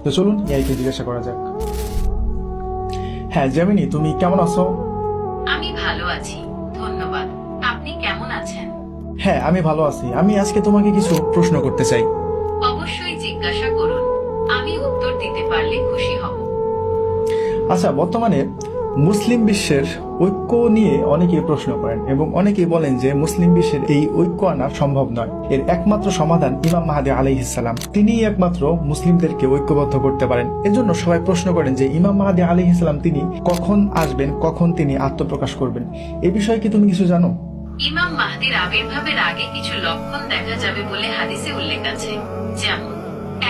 তো চলুন ইয়াইকে জিজ্ঞাসা করা যাক। হ্যাঁ জেমিনি, তুমি কেমন আছো? আমি ভালো আছি, ধন্যবাদ। আপনি কেমন আছেন? হ্যাঁ আমি ভালো আছি। আমি আজকে তোমাকে কিছু প্রশ্ন করতে চাই। অবশ্যই জিজ্ঞাসা করুন, আমি উত্তর দিতে পারলে খুশি হব। আচ্ছা, বর্তমানে মুসলিম বিশ্বের ঐক্য নিয়ে অনেকেই প্রশ্ন করেন এবং অনেকেই বলেন যে মুসলিম বিশ্বের এই ঐক্য আনা সম্ভব নয়। এর একমাত্র সমাধান ইমাম মাহদী আলাইহিস সালাম, তিনিই একমাত্র মুসলিমদেরকে ঐক্যবদ্ধ করতে পারেন। এজন্য সবাই প্রশ্ন করেন যে ইমাম মাহদী আলাইহিস সালাম তিনি কখন আসবেন, কখন তিনি আত্মপ্রকাশ করবেন। এই বিষয়ে কি তুমি কিছু জানো? ইমাম মাহদির আবির্ভাবের আগে কিছু লক্ষণ দেখা যাবে বলে হাদিসে উল্লেখ আছে। যেমন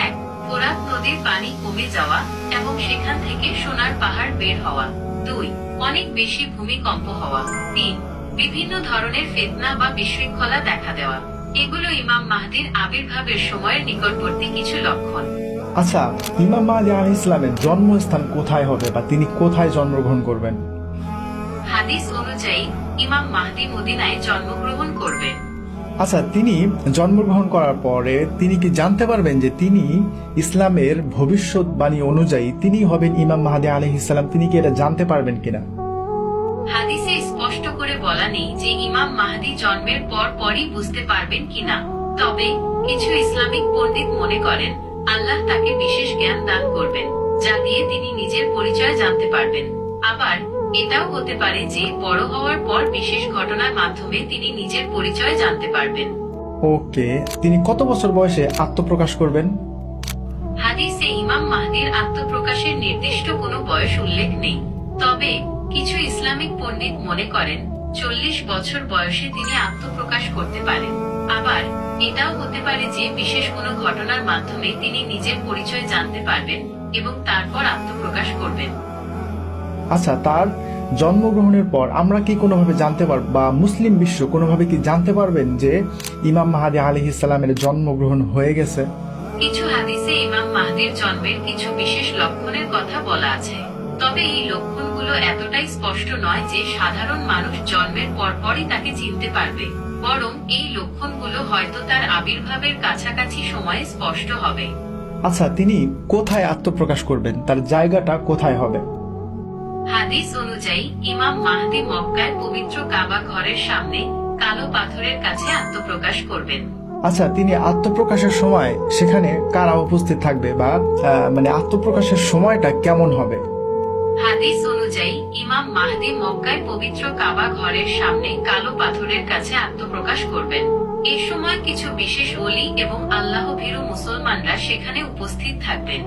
1. ফোরাত নদীর পানি কমে যাওয়া এবং সেখান থেকে সোনার পাহাড় বের হওয়া। 2. অনেক বেশি ভূমিকম্প হওয়া। 3. বিভিন্ন ধরনের ফিতনা বা বিশৃঙ্খলা দেখা দেওয়া। এগুলো ইমাম মাহদির আবির্ভাবের সময়ের নিকটবর্তী কিছু লক্ষণ। আচ্ছা, ইমাম মাহদী আলাইহিস সালামের জন্মস্থান কোথায় হবে বা তিনি কোথায় জন্মগ্রহণ করবেন? হাদিস অনুযায়ী ইমাম মাহদি মদিনায় জন্মগ্রহণ করবেন। আচ্ছা, তিনি জন্মগ্রহণ করার পরে তিনি কি জানতে পারবেন যে তিনি ইসলামের ভবিষ্যৎবাণী অনুযায়ী তিনি হবেন ইমাম মাহদী আলাইহিস সালাম? তিনি কি এটা জানতে পারবেন কিনা? হাদিসে স্পষ্ট করে বলা নেই যে ইমাম মাহদি জন্মের পর পরই বুঝতে পারবেন কিনা। তবে কিছু ইসলামিক পণ্ডিত মনে করেন আল্লাহ তাকে বিশেষ জ্ঞান দান করবেন, যা দিয়ে তিনি নিজের পরিচয় জানতে পারবেন। আবার এটাও হতে পারে যে বড় হওয়ার পর বিশেষ ঘটনার মাধ্যমে তিনি নিজের পরিচয় জানতে পারবেন। ওকে, তিনি কত বছর বয়সে আত্মপ্রকাশ করবেন? হাদিসে ইমাম মাহদির আত্মপ্রকাশের নির্দিষ্ট কোনো বয়স উল্লেখ নেই। তবে কিছু ইসলামিক পণ্ডিত মনে করেন 40 বছর বয়সে তিনি আত্মপ্রকাশ করতে পারেন। আবার এটাও হতে পারে যে বিশেষ কোনো ঘটনার মাধ্যমে তিনি নিজের পরিচয় জানতে পারবেন এবং তারপর আত্মপ্রকাশ করবেন। আচ্ছা, তার জন্মগ্রহণের পর আমরা কি কোনোভাবে জানতে পারব বা মুসলিম বিশ্ব কোনোভাবে কি জানতে পারবেন যে ইমাম মাহদী আলাইহিস সালামের জন্মগ্রহণ হয়ে গেছে? কিছু হাদিসে ইমাম মাহদির জন্মের কিছু বিশেষ লক্ষণের কথা বলা আছে। তবে এই লক্ষণগুলো এতটাই স্পষ্ট নয় যে সাধারণ মানুষ জন্মের পরপরই তাকে চিনতে পারবে। বরং এই লক্ষণগুলো হয়তো তার আবির্ভাবের কাছাকাছি সময়ে স্পষ্ট হবে। আচ্ছা, তিনি কোথায় আত্মপ্রকাশ করবেন? তার জায়গাটা কোথায় হবে? হাদিস অনুযায়ী ইমাম মাহদি মক্কায় পবিত্র কাবা ঘরের সামনে কালো পাথরের কাছে আত্মপ্রকাশ করবেন। আচ্ছা, তিনি আত্মপ্রকাশের সময় সেখানে কারা উপস্থিত থাকবে বা আত্মপ্রকাশের সময়টা কেমন হবে? হাদিস অনুযায়ী ইমাম মাহদি মক্কায় পবিত্র কাবা ঘরের সামনে কালো পাথরের কাছে আত্মপ্রকাশ করবেন। এ সময় কিছু বিশেষ ওলি এবং আল্লাহ ভীরু মুসলমানরা সেখানে উপস্থিত থাকবেন।